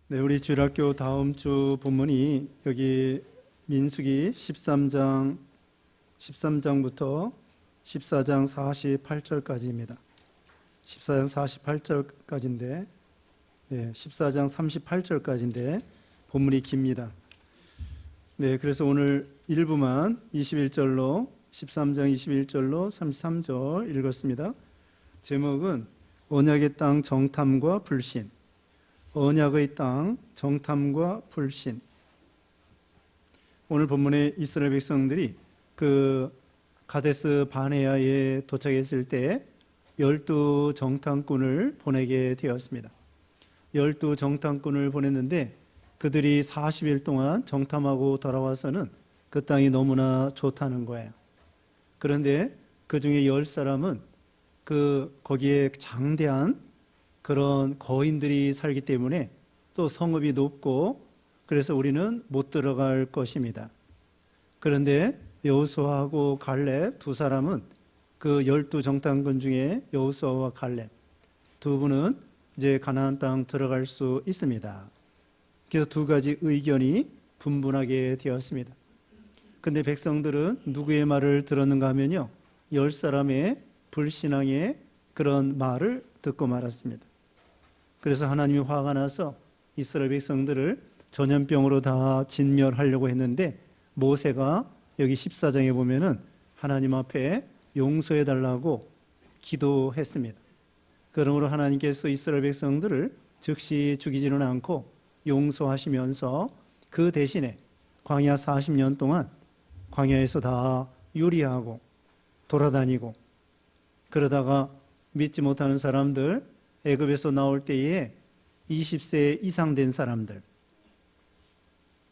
네, 우리 주일학교 다음 주 본문이 여기 민수기 13장부터 14장 48절까지입니다. 14장 48절까지인데, 14장 38절까지인데 본문이 깁니다. 네, 그래서 오늘 일부만 21절로 13장 21절로 33절 읽었습니다. 제목은 언약의 땅 정탐과 불신. 언약의 땅 정탐과 불신. 오늘 본문에 이스라엘 백성들이 그 가데스 바네아에 도착했을 때 12 정탐꾼을 보내게 되었습니다. 12 정탐꾼을 보냈는데 그들이 40일 동안 정탐하고 돌아와서는 그 땅이 너무나 좋다는 거예요. 그런데 그 중에 10사람은 거기에 장대한 그런 거인들이 살기 때문에 또 성읍이 높고 그래서 우리는 못 들어갈 것입니다. 그런데 여호수아하고 갈렙 두 사람은 그 12 정탐꾼 중에 여호수아와 갈렙 두 분은 이제 가나안 땅 들어갈 수 있습니다. 그래서 두 가지 의견이 분분하게 되었습니다. 근데 백성들은 누구의 말을 들었는가 하면요, 10사람의 불신앙의 그런 말을 듣고 말았습니다. 그래서 하나님이 화가 나서 이스라엘 백성들을 전염병으로 다 진멸하려고 했는데 모세가 여기 14장에 보면은 하나님 앞에 용서해 달라고 기도했습니다. 그러므로 하나님께서 이스라엘 백성들을 즉시 죽이지는 않고 용서하시면서 그 대신에 광야 40년 동안 광야에서 다 유리하고 돌아다니고 그러다가 믿지 못하는 사람들, 애굽에서 나올 때에 20세 이상 된 사람들,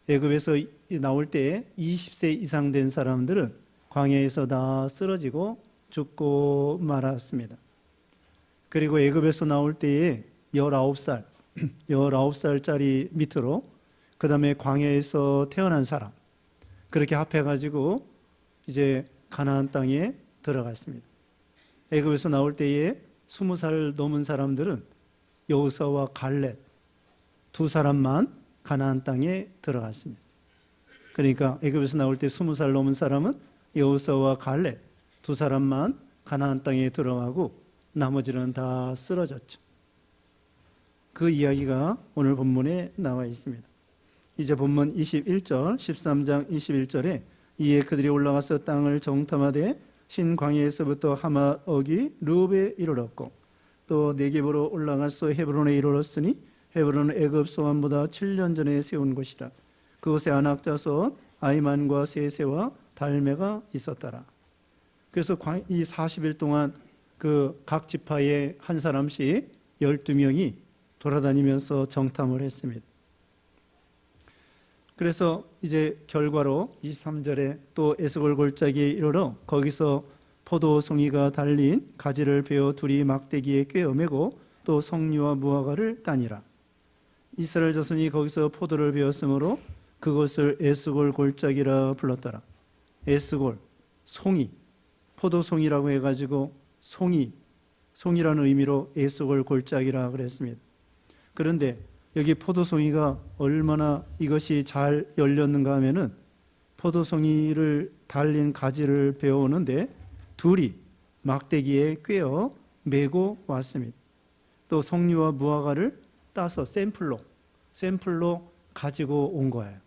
애굽에서 나올 때에 20세 이상 된 사람들은 광야에서 다 쓰러지고 죽고 말았습니다. 그리고 애굽에서 나올 때에 19살, 19살짜리 밑으로 그 다음에 광야에서 태어난 사람, 그렇게 합해가지고 이제 가나안 땅에 들어갔습니다. 애굽에서 나올 때에 20살 넘은 사람들은 여호수아와 갈렙 두 사람만 가나안 땅에 들어갔습니다. 그러니까 애굽에서 나올 때 20살 넘은 사람은 여호수아와 갈렙 두 사람만 가나안 땅에 들어가고 나머지는 다 쓰러졌죠. 그 이야기가 오늘 본문에 나와 있습니다. 이제 본문 21절, 13장 21절에 이에 그들이 올라가서 땅을 정탐하되 신광야에서부터 하맛억이 루베에 이르렀고 또 네겝으로 올라가서 헤브론에 이르렀으니 헤브론은 애굽 소안보다 7년 전에 세운 곳이라. 그곳에 안악자손 아이만과 세세와 달메가 있었더라. 그래서 이 40일 동안 그 각 지파에 한 사람씩 12명이 돌아다니면서 정탐을 했습니다. 그래서 이제 결과로 23절에 또 에스골 골짜기에 이르러 거기서 포도송이가 달린 가지를 베어 둘이 막대기에 꿰어 매고 또 석류와 무화과를 따니라. 이스라엘 자손이 거기서 포도를 베었으므로 그것을 에스골 골짜기라 불렀더라. 에스골, 송이, 포도송이라고 해가지고 송이라는 의미로 에스골 골짜기라 그랬습니다. 그런데 여기 포도송이가 얼마나 이것이 잘 열렸는가 하면은 포도송이를 달린 가지를 베어오는데 둘이 막대기에 꿰어 메고 왔습니다. 또 석류와 무화과를 따서 샘플로 가지고 온 거예요.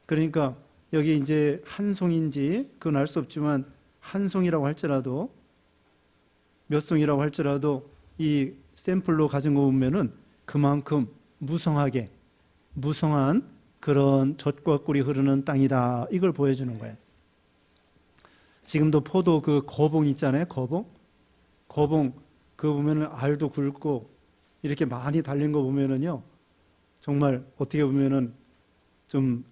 그러니까 여기 이제 한 송인지 그건 알 수 없지만 한 송이라고 할지라도 몇 송이라고 할지라도 이 샘플로 가진 거 보면은 그만큼 무성한 그런 젖과 꿀이 흐르는 땅이다, 이걸 보여주는 거예요. 지금도 포도 그 거봉 있잖아요. 거봉 그거 보면은 알도 굵고 이렇게 많이 달린 거 보면은요, 정말 어떻게 보면은 좀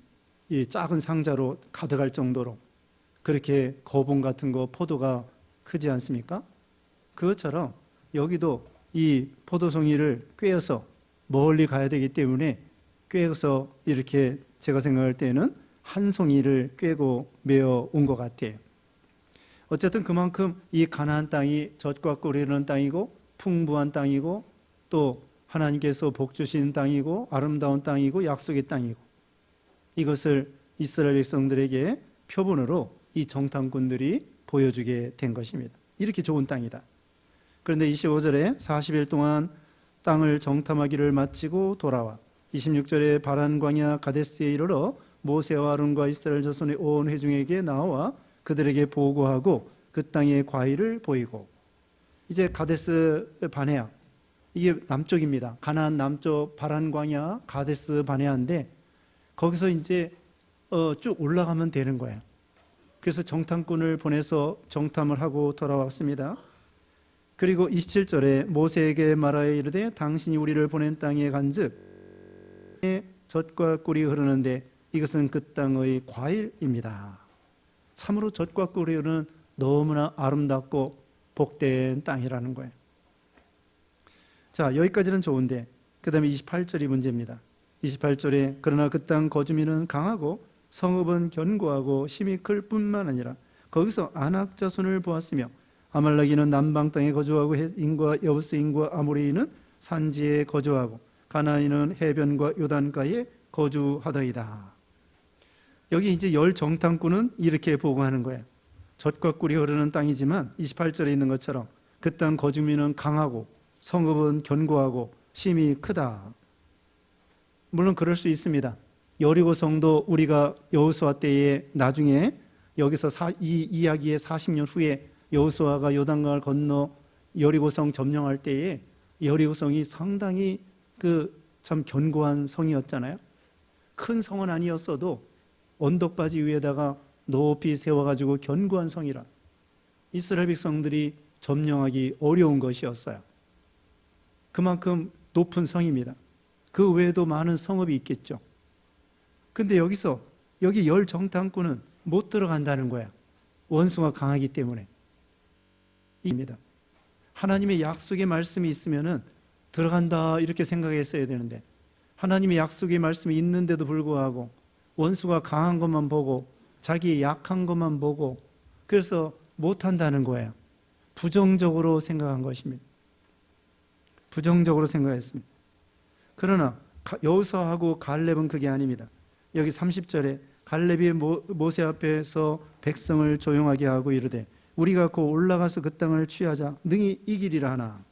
이 작은 상자로 가득할 정도로 그렇게 거봉 같은 거 포도가 크지 않습니까? 그것처럼 여기도 이 포도송이를 꿰어서 멀리 가야 되기 때문에 꿰어서 이렇게 제가 생각할 때는 한 송이를 꿰고 메어 온 것 같아요. 어쨌든 그만큼 이 가나안 땅이 젖과 꿀이 흐르는 땅이고 풍부한 땅이고 또 하나님께서 복 주신 땅이고 아름다운 땅이고 약속의 땅이고, 이것을 이스라엘 백성들에게 표본으로 이 정탐꾼들이 보여주게 된 것입니다. 이렇게 좋은 땅이다. 그런데 25절에 40일 동안 땅을 정탐하기를 마치고 돌아와 26절에 바란 광야 가데스에 이르러 모세와 아론과 이스라엘 자손의 온 회중에게 나와 그들에게 보고하고 그 땅의 과일을 보이고, 이제 가데스 바네아, 이게 남쪽입니다. 가나안 남쪽 바란 광야 가데스 바네아인데 거기서 이제 쭉 올라가면 되는 거예요. 그래서 정탐꾼을 보내서 정탐을 하고 돌아왔습니다. 그리고 27절에 모세에게 말하여 이르되 당신이 우리를 보낸 땅에 간즉 젖과 꿀이 흐르는데 이것은 그 땅의 과일입니다. 참으로 젖과 꿀이 흐르는 너무나 아름답고 복된 땅이라는 거예요. 자, 여기까지는 좋은데 그 다음에 28절이 문제입니다. 28절에 그러나 그 땅 거주민은 강하고 성읍은 견고하고 힘이 클 뿐만 아니라 거기서 아낙 자손을 보았으며 아말렉인은 남방 땅에 거주하고 헷인과 여부스인과 아모리인은 산지에 거주하고 가나안인은 해변과 요단가에 거주하더이다. 여기 이제 열 정탐꾼은 이렇게 보고하는 거예요. 젖과 꿀이 흐르는 땅이지만 28절에 있는 것처럼 그 땅 거주민은 강하고 성읍은 견고하고 힘이 크다. 물론 그럴 수 있습니다. 여리고 성도 우리가 여호수아 때에 나중에 여기서 이 이야기의 40년 후에 여호수아가 요단강을 건너 여리고성 점령할 때에 여리고성이 상당히 참 견고한 성이었잖아요. 큰 성은 아니었어도 언덕바지 위에다가 높이 세워가지고 견고한 성이라 이스라엘 백성들이 점령하기 어려운 것이었어요. 그만큼 높은 성입니다. 그 외에도 많은 성읍이 있겠죠. 근데 여기 열 정탐꾼은 못 들어간다는 거야. 원수가 강하기 때문에. 입니다. 하나님의 약속의 말씀이 있으면은 들어간다 이렇게 생각했어야 되는데 하나님의 약속의 말씀이 있는데도 불구하고 원수가 강한 것만 보고 자기 약한 것만 보고 그래서 못한다는 거예요. 부정적으로 생각한 것입니다. 부정적으로 생각했습니다. 그러나 여호수아하고 갈렙은 그게 아닙니다. 여기 30절에 갈렙이 모세 앞에서 백성을 조용하게 하고 이르되 우리가 곧 올라가서 그 땅을 취하자 능히 이기리라 하나.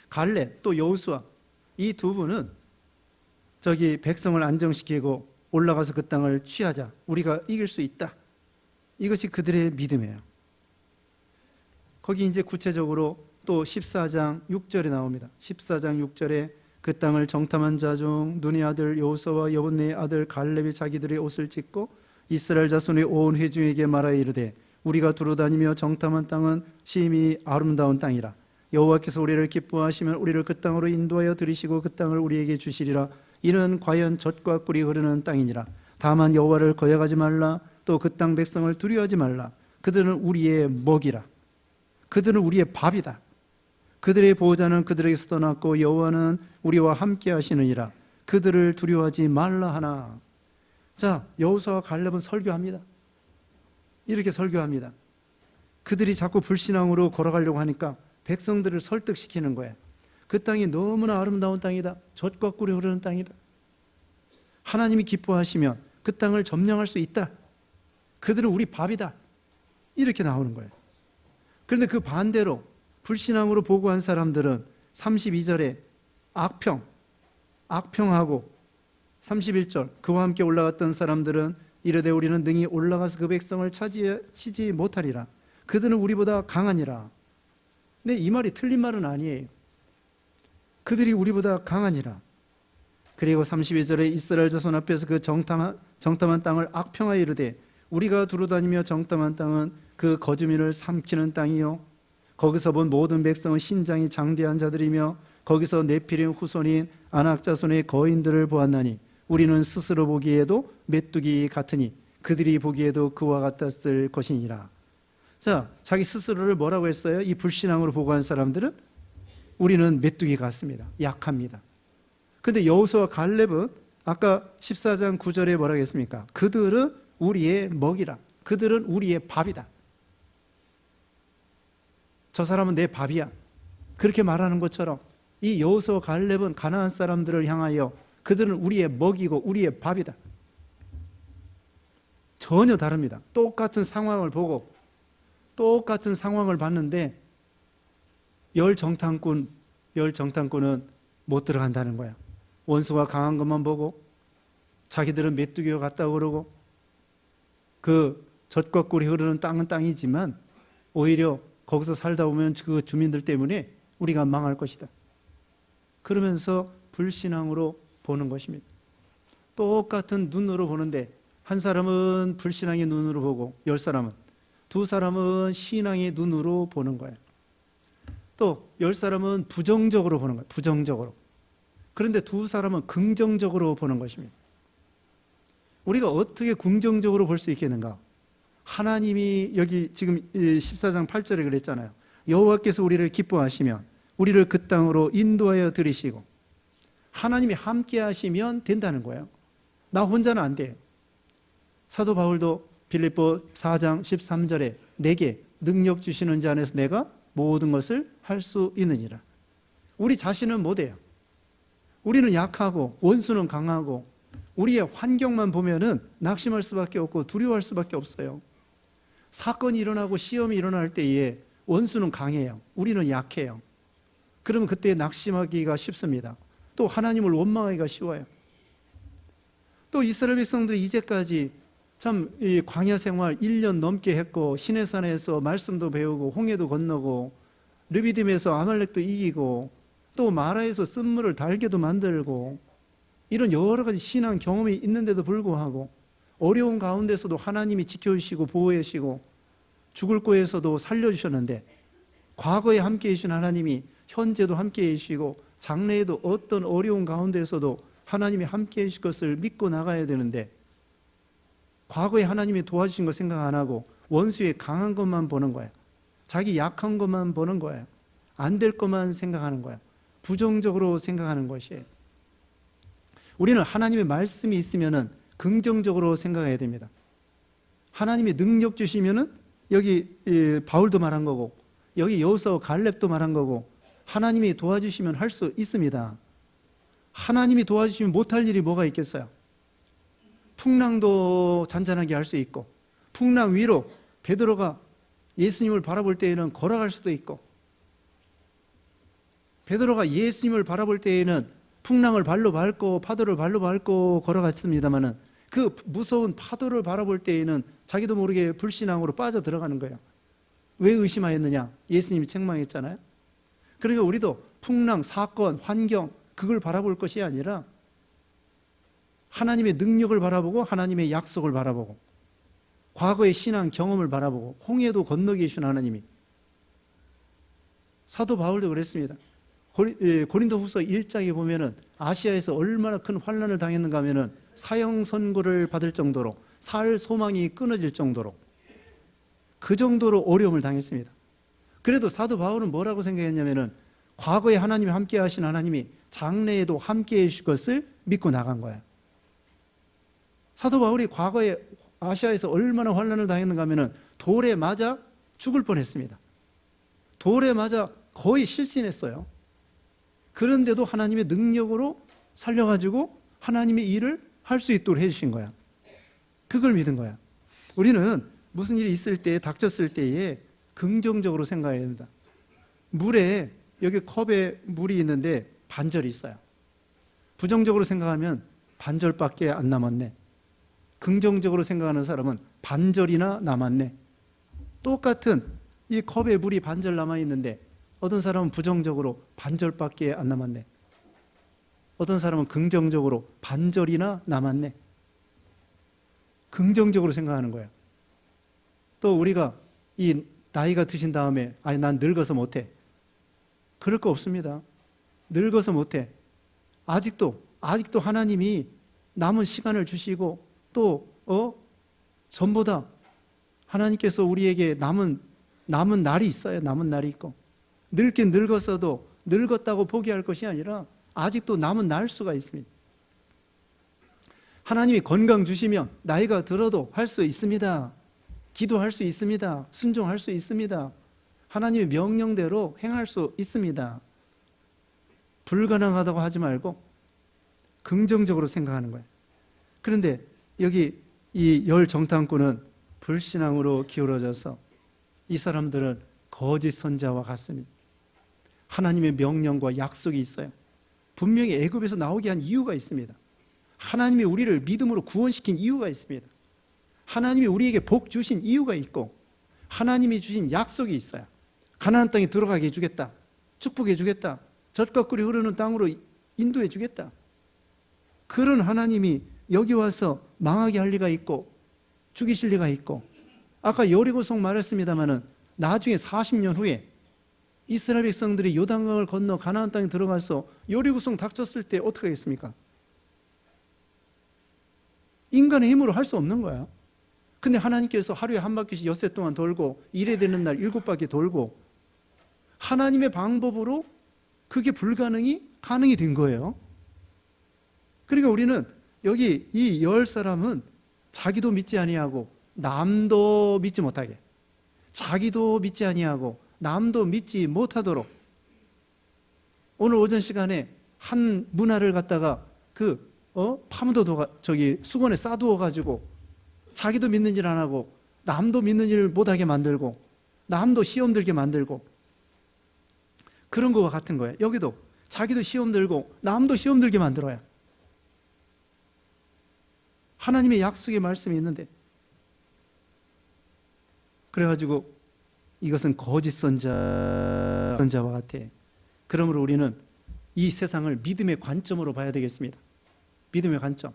갈렙 또 여호수아 이 두 분은 저기 백성을 안정시키고 올라가서 그 땅을 취하자 우리가 이길 수 있다. 이것이 그들의 믿음이에요. 거기 이제 구체적으로 또 14장 6절에 나옵니다. 14장 6절에 그 땅을 정탐한 자 중 눈의 아들 여호수아와 여분네의 아들 갈렙이 자기들의 옷을 찢고 이스라엘 자손의 온 회중에게 말하여 이르되 우리가 두루다니며 정탐한 땅은 심히 아름다운 땅이라. 여호와께서 우리를 기뻐하시면 우리를 그 땅으로 인도하여 들이시고 그 땅을 우리에게 주시리라. 이는 과연 젖과 꿀이 흐르는 땅이니라. 다만 여호와를 거역하지 말라. 또 그 땅 백성을 두려워하지 말라. 그들은 우리의 먹이라. 그들은 우리의 밥이다. 그들의 보호자는 그들에게서 떠났고 여호와는 우리와 함께 하시느니라. 그들을 두려워하지 말라 하나. 자, 여호수아와 갈렙은 설교합니다. 이렇게 설교합니다. 그들이 자꾸 불신앙으로 걸어가려고 하니까 백성들을 설득시키는 거예요. 그 땅이 너무나 아름다운 땅이다. 젖과 꿀이 흐르는 땅이다. 하나님이 기뻐하시면 그 땅을 점령할 수 있다. 그들은 우리 밥이다. 이렇게 나오는 거예요. 그런데 그 반대로 불신앙으로 보고한 사람들은 32절에 악평하고 31절 그와 함께 올라갔던 사람들은 이르되 우리는 능히 올라가서 그 백성을 치지 못하리라. 그들은 우리보다 강하니라. 근데 이 말이 틀린 말은 아니에요. 그들이 우리보다 강하니라. 그리고 32절에 이스라엘 자손 앞에서 그 정탐한 땅을 악평하여 이르되 우리가 두루다니며 정탐한 땅은 그 거주민을 삼키는 땅이요 거기서 본 모든 백성은 신장이 장대한 자들이며 거기서 네피림 후손인 아낙 자손의 거인들을 보았나니 우리는 스스로 보기에도 메뚜기 같으니 그들이 보기에도 그와 같았을 것이니라. 자, 자기 스스로를 뭐라고 했어요? 이 불신앙으로 보고한 사람들은 우리는 메뚜기 같습니다. 약합니다. 근데 여호수아와 갈렙은 아까 14장 9절에 뭐라고 했습니까? 그들은 우리의 먹이라. 그들은 우리의 밥이다. 저 사람은 내 밥이야. 그렇게 말하는 것처럼 이 여호수아 갈렙은 가나안 사람들을 향하여 그들은 우리의 먹이고 우리의 밥이다. 전혀 다릅니다. 똑같은 상황을 보고 똑같은 상황을 봤는데 열정탐꾼은 못 들어간다는 거야. 원수가 강한 것만 보고 자기들은 메뚜기와 같다고 그러고 그 젖과 꿀이 흐르는 땅은 땅이지만 오히려 거기서 살다 보면 그 주민들 때문에 우리가 망할 것이다. 그러면서 불신앙으로 보는 것입니다. 똑같은 눈으로 보는데 한 사람은 불신앙의 눈으로 보고 10사람은, 2사람은 신앙의 눈으로 보는 거예요. 또 10사람은 부정적으로 보는 거예요. 부정적으로. 그런데 2사람은 긍정적으로 보는 것입니다. 우리가 어떻게 긍정적으로 볼 수 있겠는가? 하나님이 여기 지금 14장 8절에 그랬잖아요. 여호와께서 우리를 기뻐하시면 우리를 그 땅으로 인도하여 들이시고, 하나님이 함께 하시면 된다는 거예요. 나 혼자는 안 돼요. 사도 바울도 빌립보 4장 13절에 내게 능력 주시는 자 안에서 내가 모든 것을 할 수 있느니라. 우리 자신은 못해요. 우리는 약하고 원수는 강하고 우리의 환경만 보면은 낙심할 수밖에 없고 두려워할 수밖에 없어요. 사건이 일어나고 시험이 일어날 때에 원수는 강해요. 우리는 약해요. 그러면 그때 낙심하기가 쉽습니다. 또 하나님을 원망하기가 쉬워요. 또 이스라엘 백성들이 이제까지 참 이 광야 생활 1년 넘게 했고 시내산에서 말씀도 배우고 홍해도 건너고 르비딤에서 아말렉도 이기고 또 마라에서 쓴물을 달게도 만들고 이런 여러 가지 신앙 경험이 있는데도 불구하고 어려운 가운데서도 하나님이 지켜주시고 보호해 주시고 죽을 곳에서도 살려주셨는데 과거에 함께해 주신 하나님이 현재도 함께해 주시고 장래에도 어떤 어려운 가운데서도 하나님이 함께해 주실 것을 믿고 나가야 되는데 과거에 하나님이 도와주신 거 생각 안 하고 원수의 강한 것만 보는 거예요. 자기 약한 것만 보는 거예요. 안 될 것만 생각하는 거예요. 부정적으로 생각하는 것이에요. 우리는 하나님의 말씀이 있으면은 긍정적으로 생각해야 됩니다. 하나님이 능력 주시면은 여기 바울도 말한 거고 여기 여호수아 갈렙도 말한 거고 하나님이 도와주시면 할 수 있습니다. 하나님이 도와주시면 못할 일이 뭐가 있겠어요? 풍랑도 잔잔하게 할 수 있고 풍랑 위로 베드로가 예수님을 바라볼 때에는 걸어갈 수도 있고 베드로가 예수님을 바라볼 때에는 풍랑을 발로 밟고 파도를 발로 밟고 걸어갔습니다마는 그 무서운 파도를 바라볼 때에는 자기도 모르게 불신앙으로 빠져 들어가는 거예요. 왜 의심하였느냐? 예수님이 책망했잖아요. 그러니까 우리도 풍랑, 사건, 환경 그걸 바라볼 것이 아니라 하나님의 능력을 바라보고 하나님의 약속을 바라보고 과거의 신앙 경험을 바라보고 홍해도 건너게 해주신 하나님이 사도 바울도 그랬습니다. 고린도후서 1장에 보면은 아시아에서 얼마나 큰 환난을 당했는가 하면은 사형 선고를 받을 정도로 살 소망이 끊어질 정도로 그 정도로 어려움을 당했습니다. 그래도 사도 바울은 뭐라고 생각했냐면은 과거에 하나님이 함께 하신 하나님이 장래에도 함께 해 주실 것을 믿고 나간 거예요. 사도 바울이 과거에 아시아에서 얼마나 환난을 당했는가 하면은 돌에 맞아 죽을 뻔했습니다. 돌에 맞아 거의 실신했어요. 그런데도 하나님의 능력으로 살려가지고 하나님의 일을 할 수 있도록 해주신 거야. 그걸 믿은 거야. 우리는 무슨 일이 있을 때, 닥쳤을 때에 긍정적으로 생각해야 됩니다. 물에, 여기 컵에 물이 있는데 반절이 있어요. 부정적으로 생각하면 반절밖에 안 남았네. 긍정적으로 생각하는 사람은 반절이나 남았네. 똑같은 이 컵에 물이 반절 남아있는데 어떤 사람은 부정적으로 반절밖에 안 남았네. 어떤 사람은 긍정적으로 반절이나 남았네. 긍정적으로 생각하는 거예요. 또 우리가 이 나이가 드신 다음에 아니 난 늙어서 못해. 그럴 거 없습니다. 늙어서 못해. 아직도 하나님이 남은 시간을 주시고 또 전보다 하나님께서 우리에게 남은 날이 있어요. 남은 날이 있고 늙긴 늙었어도 늙었다고 포기할 것이 아니라 아직도 남은 날 수가 있습니다. 하나님이 건강 주시면 나이가 들어도 할 수 있습니다. 기도할 수 있습니다. 순종할 수 있습니다. 하나님의 명령대로 행할 수 있습니다. 불가능하다고 하지 말고 긍정적으로 생각하는 거예요. 그런데 여기 이 열 정탐꾼은 불신앙으로 기울어져서 이 사람들은 거짓 선자와 같습니다. 하나님의 명령과 약속이 있어요. 분명히 애굽에서 나오게 한 이유가 있습니다. 하나님이 우리를 믿음으로 구원시킨 이유가 있습니다. 하나님이 우리에게 복 주신 이유가 있고 하나님이 주신 약속이 있어요. 가나안 땅에 들어가게 해주겠다. 축복해 주겠다. 젖과 꿀이 흐르는 땅으로 인도해 주겠다. 그런 하나님이 여기 와서 망하게 할 리가 있고 죽이실 리가 있고, 아까 여리고성 말했습니다마는 나중에 40년 후에 이스라엘 백성들이 요단강을 건너 가나안 땅에 들어가서 여리고성 닥쳤을 때 어떻게 하겠습니까? 인간의 힘으로 할 수 없는 거야. 근데 하나님께서 하루에 한 바퀴씩 엿새 동안 돌고 일에 되는 날 7바퀴 돌고 하나님의 방법으로 그게 가능이 된 거예요. 그러니까 우리는 여기 이 10사람은 자기도 믿지 아니하고 남도 믿지 못하게, 자기도 믿지 아니하고 남도 믿지 못하도록, 오늘 오전 시간에 한 문화를 갖다가 파묻어도 수건에 싸두어 가지고 자기도 믿는 일 안 하고 남도 믿는 일 못하게 만들고 남도 시험 들게 만들고 그런 거와 같은 거예요. 여기도 자기도 시험 들고 남도 시험 들게 만들어요. 하나님의 약속의 말씀이 있는데, 그래가지고 이것은 거짓 선자와 같아. 그러므로 우리는 이 세상을 믿음의 관점으로 봐야 되겠습니다. 믿음의 관점.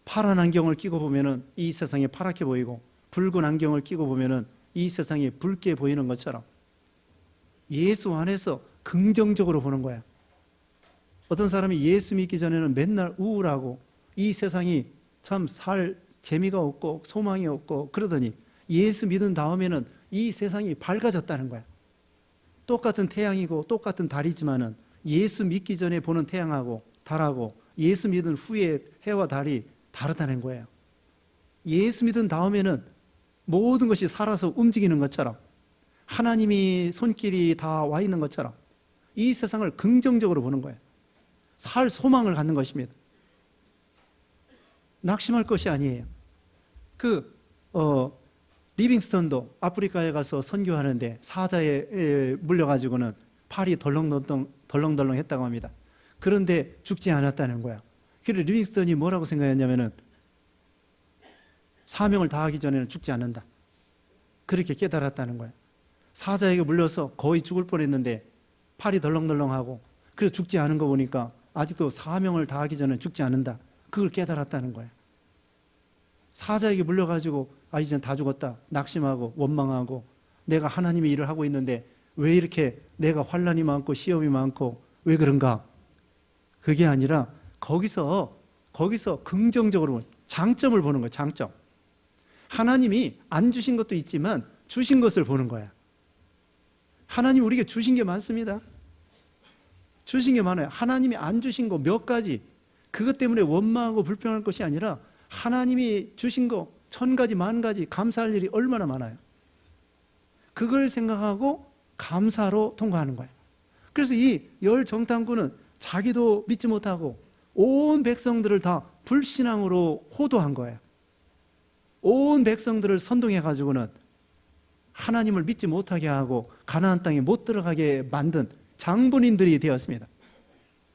파란 안경을 끼고 보면은 이 세상이 파랗게 보이고 붉은 안경을 끼고 보면은 이 세상이 붉게 보이는 것처럼 예수 안에서 긍정적으로 보는 거야. 어떤 사람이 예수 믿기 전에는 맨날 우울하고 이 세상이 참 살 재미가 없고 소망이 없고 그러더니 예수 믿은 다음에는 이 세상이 밝아졌다는 거야. 똑같은 태양이고 똑같은 달이지만은 예수 믿기 전에 보는 태양하고 달하고 예수 믿은 후에 해와 달이 다르다는 거예요. 예수 믿은 다음에는 모든 것이 살아서 움직이는 것처럼, 하나님이 손길이 다 와 있는 것처럼 이 세상을 긍정적으로 보는 거예요. 살 소망을 갖는 것입니다. 낙심할 것이 아니에요. 리빙스턴도 아프리카에 가서 선교하는데 사자에 물려가지고는 팔이 덜렁덜렁 했다고 합니다. 그런데 죽지 않았다는 거야. 그래서 리빙스턴이 뭐라고 생각했냐면은 사명을 다하기 전에는 죽지 않는다. 그렇게 깨달았다는 거야. 사자에게 물려서 거의 죽을 뻔했는데 팔이 덜렁덜렁하고 그래서 죽지 않은 거 보니까 아직도 사명을 다하기 전에 죽지 않는다. 그걸 깨달았다는 거야. 사자에게 물려가지고 이젠 다 죽었다. 낙심하고 원망하고 내가 하나님의 일을 하고 있는데 왜 이렇게 내가 환난이 많고 시험이 많고 왜 그런가? 그게 아니라 거기서 긍정적으로 장점을 보는 거야. 장점. 하나님이 안 주신 것도 있지만 주신 것을 보는 거야. 하나님 우리에게 주신 게 많습니다. 주신 게 많아요. 하나님이 안 주신 거 몇 가지, 그것 때문에 원망하고 불평할 것이 아니라 하나님이 주신 거 1000가지, 10,000가지 감사할 일이 얼마나 많아요. 그걸 생각하고 감사로 통과하는 거예요. 그래서 이 열 정탐꾼은 자기도 믿지 못하고 온 백성들을 다 불신앙으로 호도한 거예요. 온 백성들을 선동해가지고는 하나님을 믿지 못하게 하고 가나안 땅에 못 들어가게 만든 장본인들이 되었습니다.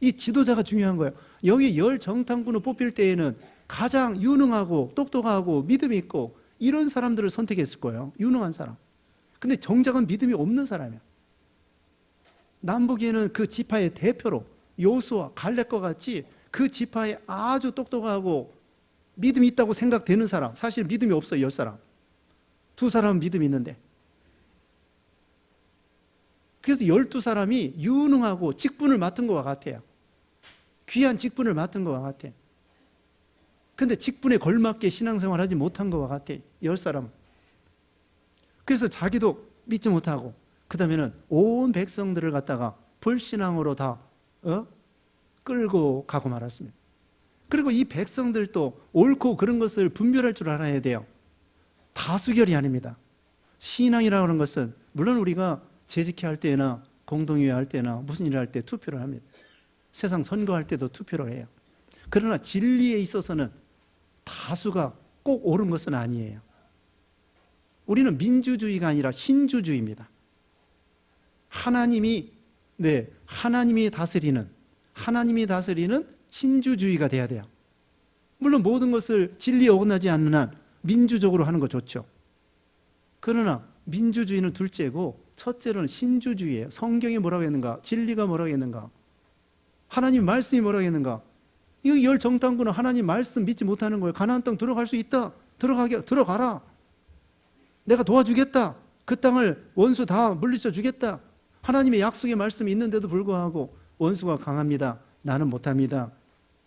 이 지도자가 중요한 거예요. 여기 열 정탐꾼을 뽑힐 때에는 가장 유능하고 똑똑하고 믿음이 있고 이런 사람들을 선택했을 거예요. 유능한 사람. 근데 정작은 믿음이 없는 사람이야. 남북에는 그 지파의 대표로 요수아, 갈렙과 같이 그 지파에 아주 똑똑하고 믿음이 있다고 생각되는 사람, 사실 믿음이 없어요. 10사람. 2사람은 믿음이 있는데. 그래서 12사람이 유능하고 직분을 맡은 것과 같아요. 귀한 직분을 맡은 것과 같아요. 근데 직분에 걸맞게 신앙생활 하지 못한 것과 같아요. 10사람은. 그래서 자기도 믿지 못하고 그 다음에는 온 백성들을 갖다가 불신앙으로 다 끌고 가고 말았습니다. 그리고 이 백성들도 옳고 그런 것을 분별할 줄 알아야 돼요. 다수결이 아닙니다. 신앙이라고 하는 것은 물론 우리가 재직회 할 때나 공동회의 할 때나 무슨 일을 할 때 투표를 합니다. 세상 선거할 때도 투표를 해요. 그러나 진리에 있어서는 다수가 꼭 옳은 것은 아니에요. 우리는 민주주의가 아니라 신주주의입니다. 하나님이 다스리는 신주주의가 돼야 돼요. 물론 모든 것을 진리에 어긋나지 않는 한 민주적으로 하는 거 좋죠. 그러나 민주주의는 둘째고 첫째로는 신주주의예요. 성경이 뭐라고 했는가? 진리가 뭐라고 했는가? 하나님 말씀이 뭐라고 했는가? 이 열 정탐꾼은 하나님 말씀 믿지 못하는 거예요. 가나안 땅 들어갈 수 있다. 들어가라. 내가 도와주겠다. 그 땅을 원수 다 물리쳐 주겠다. 하나님의 약속의 말씀이 있는데도 불구하고 원수가 강합니다. 나는 못합니다.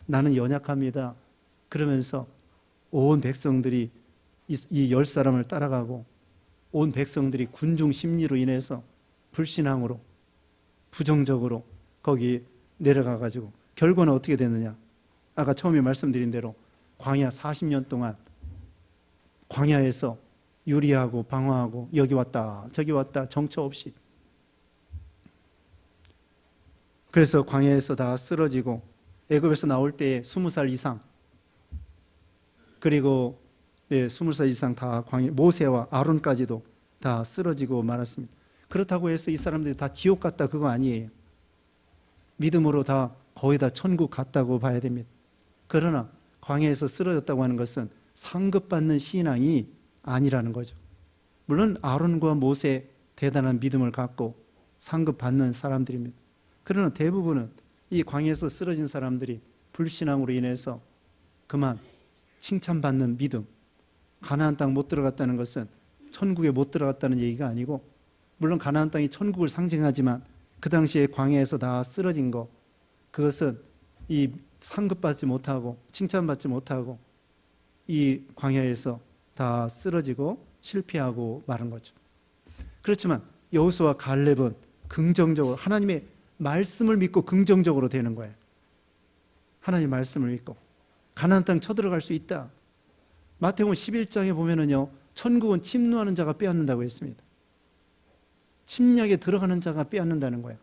나는 연약합니다. 그러면서 온 백성들이 이 10사람을 따라가고 온 백성들이 군중 심리로 인해서 불신앙으로 부정적으로 거기 내려가가지고 결과는 어떻게 됐느냐? 아까 처음에 말씀드린 대로 광야 40년 동안 광야에서 유리하고 방황하고 여기 왔다 저기 왔다 정처 없이, 그래서 광야에서 다 쓰러지고 애굽에서 나올 때에 20살 이상, 그리고 20살 이상 다 광야, 모세와 아론까지도 다 쓰러지고 말았습니다. 그렇다고 해서 이 사람들이 다 지옥 갔다 그거 아니에요. 믿음으로 다 거의 다 천국 갔다고 봐야 됩니다. 그러나 광야에서 쓰러졌다고 하는 것은 상급받는 신앙이 아니라는 거죠. 물론 아론과 모세 대단한 믿음을 갖고 상급받는 사람들입니다. 그러나 대부분은 이 광야에서 쓰러진 사람들이 불신앙으로 인해서 그만 칭찬받는 믿음, 가나안 땅 못 들어갔다는 것은 천국에 못 들어갔다는 얘기가 아니고, 물론 가나안 땅이 천국을 상징하지만 그 당시에 광야에서 다 쓰러진 거, 그것은 이 상급받지 못하고 칭찬받지 못하고 이 광야에서 다 쓰러지고 실패하고 마른 거죠. 그렇지만 여호수아와 갈렙은 긍정적으로 하나님의 말씀을 믿고 긍정적으로 되는 거예요. 하나님 말씀을 믿고 가나안 땅 쳐들어갈 수 있다. 마태복음 11장에 보면은요, 천국은 침노하는 자가 빼앗는다고 했습니다. 침략에 들어가는 자가 빼앗는다는 거예요.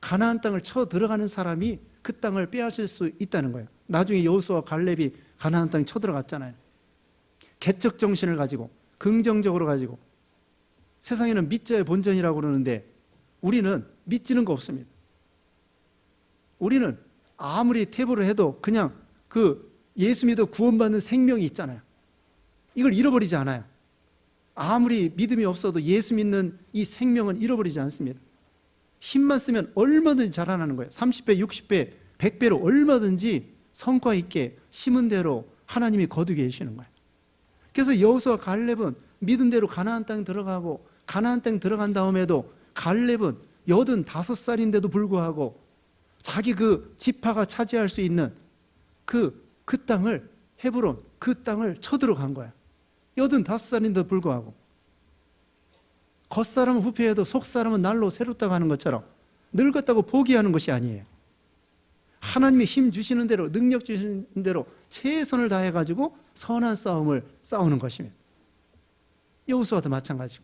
가나안 땅을 쳐 들어가는 사람이 그 땅을 빼앗을 수 있다는 거예요. 나중에 여호수아와 갈렙이 가나안 땅에 쳐 들어갔잖아요. 개척 정신을 가지고 긍정적으로 가지고, 세상에는 믿자의 본전이라고 그러는데 우리는 믿지는 거 없습니다. 우리는 아무리 태보를 해도 그냥 그 예수 믿어 구원받는 생명이 있잖아요. 이걸 잃어버리지 않아요. 아무리 믿음이 없어도 예수 믿는 이 생명은 잃어버리지 않습니다. 힘만 쓰면 얼마든지 자라나는 거예요. 30배, 60배, 100배로 얼마든지 성과 있게 심은 대로 하나님이 거두게 해주시는 거예요. 그래서 여호수아 갈렙은 믿은 대로 가나안 땅 들어가고, 가나안 땅 들어간 다음에도 갈렙은 85살인데도 불구하고 자기 그 지파가 차지할 수 있는 그 땅을, 헤브론 그 땅을 쳐들어간 거야. 85살인데도 불구하고. 겉사람은 후패해도 속사람은 날로 새롭다고 하는 것처럼 늙었다고 포기하는 것이 아니에요. 하나님이 힘 주시는 대로, 능력 주시는 대로 최선을 다해가지고 선한 싸움을 싸우는 것입니다. 여호수아도 마찬가지고.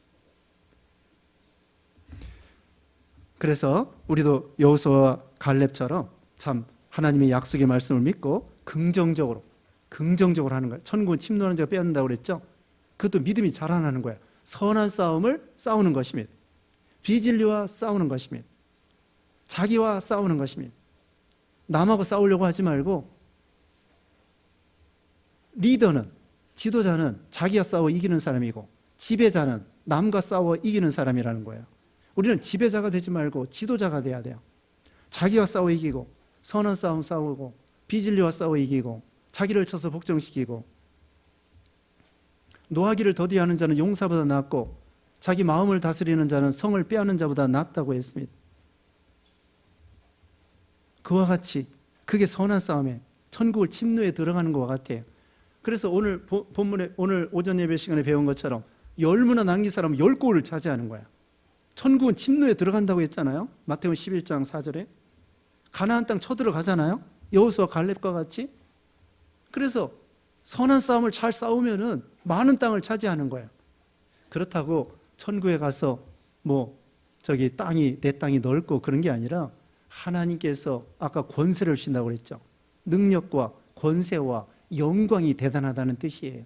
그래서 우리도 여호수아와 갈렙처럼 참 하나님의 약속의 말씀을 믿고 긍정적으로 하는 거예요. 천국은 침노하는 자가 빼앗는다고 그랬죠. 그것도 믿음이 자라나는 거예요. 선한 싸움을 싸우는 것입니다. 비진리와 싸우는 것입니다. 자기와 싸우는 것입니다. 남하고 싸우려고 하지 말고, 리더는, 지도자는 자기와 싸워 이기는 사람이고 지배자는 남과 싸워 이기는 사람이라는 거예요. 우리는 지배자가 되지 말고 지도자가 돼야 돼요. 자기와 싸워 이기고, 선한 싸움 싸우고, 비진리와 싸워 이기고, 자기를 쳐서 복종시키고, 노하기를 더디하는 자는 용사보다 낫고 자기 마음을 다스리는 자는 성을 빼앗는 자보다 낫다고 했습니다. 그와 같이 그게 선한 싸움에 천국을 침노에 들어가는 것과 같아요. 그래서 오늘 본문에, 오늘 오전 예배 시간에 배운 것처럼 10문화 남긴 사람은 10골을 차지하는 거야. 천국은 침노에 들어간다고 했잖아요. 마태복음 11장 4절에 가나안 땅 쳐들어가잖아요. 여호수아 갈렙과 같이. 그래서 선한 싸움을 잘 싸우면은 많은 땅을 차지하는 거예요. 그렇다고 천국에 가서 뭐 내 땅이 넓고 그런 게 아니라 하나님께서 아까 권세를 주신다고 그랬죠. 능력과 권세와 영광이 대단하다는 뜻이에요.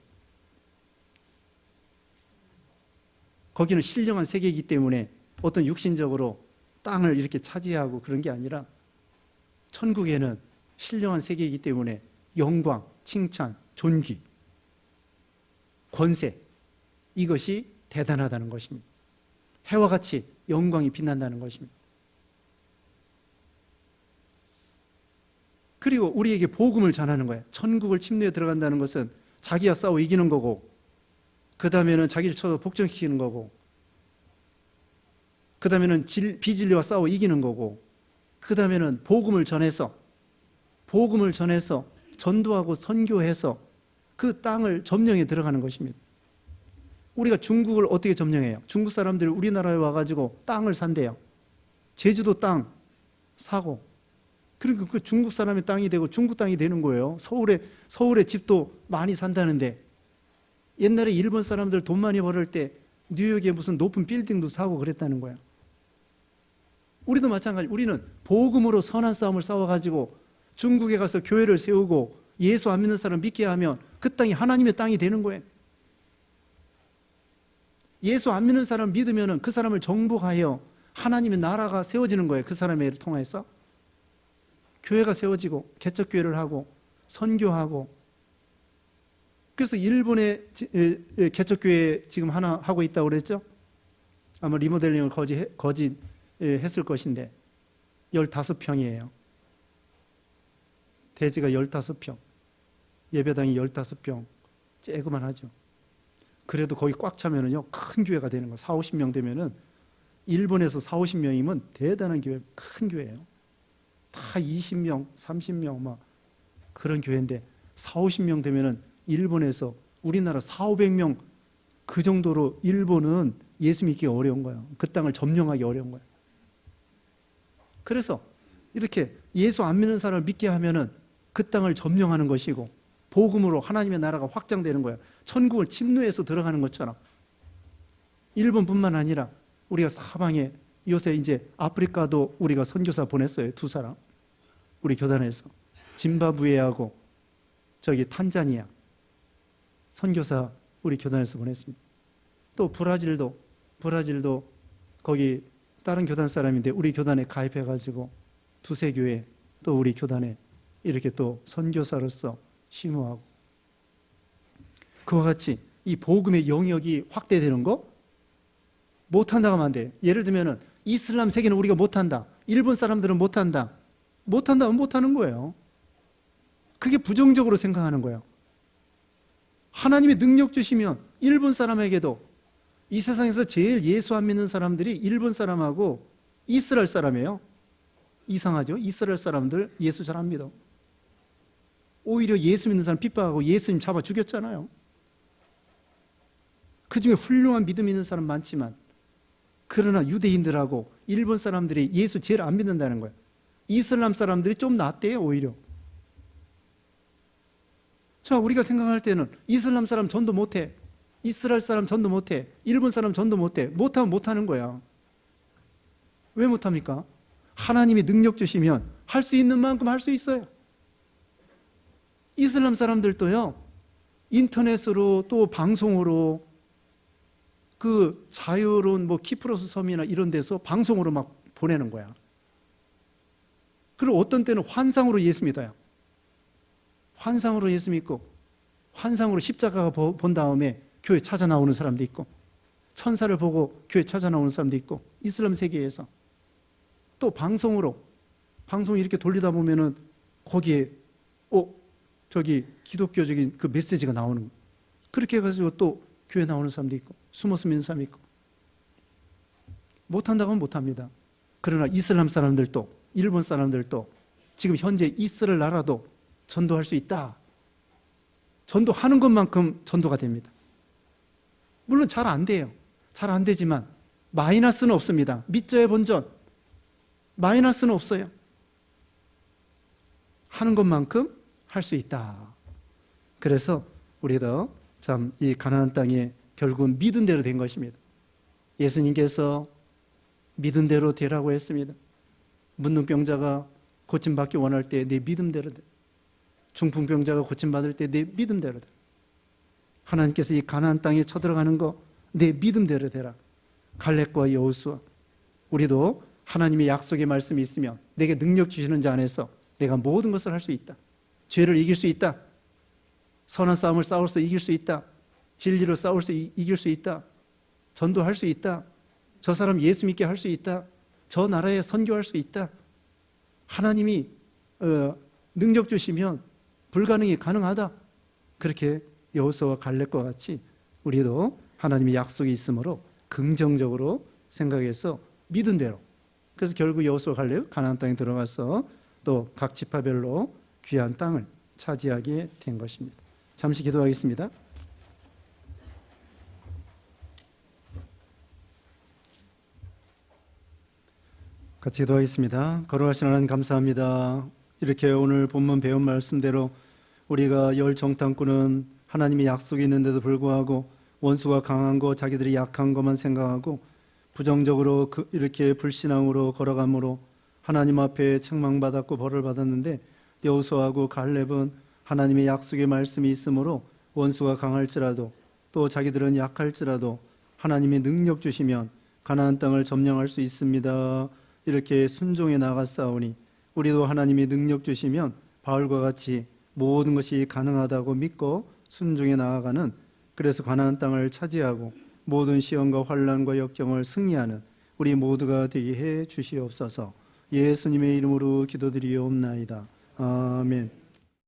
거기는 신령한 세계이기 때문에 어떤 육신적으로 땅을 이렇게 차지하고 그런 게 아니라 천국에는 신령한 세계이기 때문에 영광, 칭찬, 존귀, 권세, 이것이 대단하다는 것입니다. 해와 같이 영광이 빛난다는 것입니다. 그리고 우리에게 복음을 전하는 거예요. 천국을 침노에 들어간다는 것은 자기와 싸워 이기는 거고, 그 다음에는 자기를 쳐서 복종시키는 거고, 그 다음에는 비진리와 싸워 이기는 거고, 그 다음에는 복음을 전해서 전도하고 선교해서 그 땅을 점령해 들어가는 것입니다. 우리가 중국을 어떻게 점령해요? 중국 사람들이 우리나라에 와가지고 땅을 산대요. 제주도 땅 사고, 그리고 그 중국 사람의 땅이 되고 중국 땅이 되는 거예요. 서울에 집도 많이 산다는데, 옛날에 일본 사람들 돈 많이 벌을 때 뉴욕에 무슨 높은 빌딩도 사고 그랬다는 거야. 우리도 마찬가지. 우리는 복음으로 선한 싸움을 싸워가지고 중국에 가서 교회를 세우고 예수 안 믿는 사람 믿게 하면 그 땅이 하나님의 땅이 되는 거예요. 예수 안 믿는 사람 믿으면 그 사람을 정복하여 하나님의 나라가 세워지는 거예요. 그 사람을 통해서 교회가 세워지고 개척교회를 하고 선교하고. 그래서 일본의 개척교회 지금 하나 하고 있다고 그랬죠? 아마 리모델링을 거짓 했을 것인데 15평이에요. 대지가 15평, 예배당이 15평, 쬐그만 하죠. 그래도 거기 꽉 차면은요, 큰 교회가 되는 거예요. 4, 50명 되면은, 일본에서 4, 50명이면 대단한 교회, 큰 교회예요. 다 20명, 30명 막 그런 교회인데 4, 50명 되면은 일본에서 우리나라 4, 500명 그 정도로 일본은 예수 믿기 어려운 거예요. 그 땅을 점령하기 어려운 거예요. 그래서 이렇게 예수 안 믿는 사람을 믿게 하면은 그 땅을 점령하는 것이고 복음으로 하나님의 나라가 확장되는 거예요. 천국을 침노해서 들어가는 것처럼. 일본뿐만 아니라 우리가 사방에 요새 이제 아프리카도 우리가 선교사 보냈어요. 2사람. 우리 교단에서. 짐바브웨하고 탄자니아 선교사 우리 교단에서 보냈습니다. 또 브라질도 거기 다른 교단 사람인데 우리 교단에 가입해가지고 2세 교회 또 우리 교단에 이렇게 또 선교사로서 심호하고. 그와 같이 이 복음의 영역이 확대되는 거 못한다고 하면 안 돼요. 예를 들면 이슬람 세계는 우리가 못한다, 일본 사람들은 못한다, 못한다면 못하는 거예요. 그게 부정적으로 생각하는 거예요. 하나님의 능력 주시면 일본 사람에게도, 이 세상에서 제일 예수 안 믿는 사람들이 일본 사람하고 이스라엘 사람이에요. 이상하죠? 이스라엘 사람들 예수 잘 안 믿어. 오히려 예수 믿는 사람 핍박하고 예수님 잡아 죽였잖아요. 그 중에 훌륭한 믿음 있는 사람 많지만, 그러나 유대인들하고 일본 사람들이 예수 제일 안 믿는다는 거예요. 이슬람 사람들이 좀 낫대요, 오히려. 자, 우리가 생각할 때는 이슬람 사람 전도 못해, 이스라엘 사람 전도 못해, 일본 사람 전도 못해. 못하면 못하는 거야. 왜 못합니까? 하나님이 능력 주시면 할 수 있는 만큼 할 수 있어요. 이슬람 사람들도요, 인터넷으로 또 방송으로 그 자유로운 키프로스 섬이나 이런 데서 방송으로 막 보내는 거야. 그리고 어떤 때는 환상으로 예수 믿어요. 환상으로 예수 믿고 환상으로 십자가 본 다음에 교회 찾아 나오는 사람도 있고, 천사를 보고 교회 찾아 나오는 사람도 있고, 이슬람 세계에서 또 방송 이렇게 돌리다 보면은 거기에 기독교적인 그 메시지가 나오는 거예요. 그렇게 해가지고 또 교회 나오는 사람도 있고, 숨어서 믿는 사람도 있고. 못한다고 하면 못합니다. 그러나 이슬람 사람들도, 일본 사람들도 지금 현재 이스라엘 나라도 전도할 수 있다. 전도하는 것만큼 전도가 됩니다. 물론 잘 안 돼요. 잘 안 되지만 마이너스는 없습니다. 믿자의 본전, 마이너스는 없어요. 하는 것만큼 할 수 있다. 그래서 우리도 참 이 가나안 땅에 결국은 믿은 대로 된 것입니다. 예수님께서 믿은 대로 되라고 했습니다. 문둥병자가 고침받기 원할 때 내 믿음대로 돼. 중풍병자가 고침받을 때 내 믿음대로 돼. 하나님께서 이 가나안 땅에 쳐들어가는 거 내 믿음대로 되라. 갈렙과 여호수아, 우리도 하나님의 약속의 말씀이 있으면 내게 능력 주시는 자 안에서 내가 모든 것을 할 수 있다. 죄를 이길 수 있다. 선한 싸움을 싸워서 이길 수 있다. 진리로 싸워서 이길 수 있다. 전도할 수 있다. 저 사람 예수 믿게 할 수 있다. 저 나라에 선교할 수 있다. 하나님이 능력 주시면 불가능이 가능하다. 그렇게 여호수아와 갈렙과 같이 우리도 하나님의 약속이 있으므로 긍정적으로 생각해서 믿은 대로, 그래서 결국 여호수아 갈렙 가나안 땅에 들어가서 또 각 지파별로 귀한 땅을 차지하게 된 것입니다. 잠시 기도하겠습니다. 같이 기도하겠습니다. 거룩하신 하나님 감사합니다. 이렇게 오늘 본문 배운 말씀대로 우리가 열 정탐꾼은 하나님의 약속이 있는데도 불구하고 원수가 강한 거, 자기들이 약한 것만 생각하고 부정적으로 이렇게 불신앙으로 걸어감으로 하나님 앞에 책망받았고 벌을 받았는데, 여호수아하고 갈렙은 하나님의 약속의 말씀이 있으므로 원수가 강할지라도 또 자기들은 약할지라도 하나님의 능력 주시면 가나안 땅을 점령할 수 있습니다. 이렇게 순종해 나갔사오니 우리도 하나님이 능력 주시면 바울과 같이 모든 것이 가능하다고 믿고 순종해 나아가는, 그래서 가나안 땅을 차지하고 모든 시험과 환난과 역경을 승리하는 우리 모두가 되게 해 주시옵소서. 예수님의 이름으로 기도드리옵나이다. 아멘.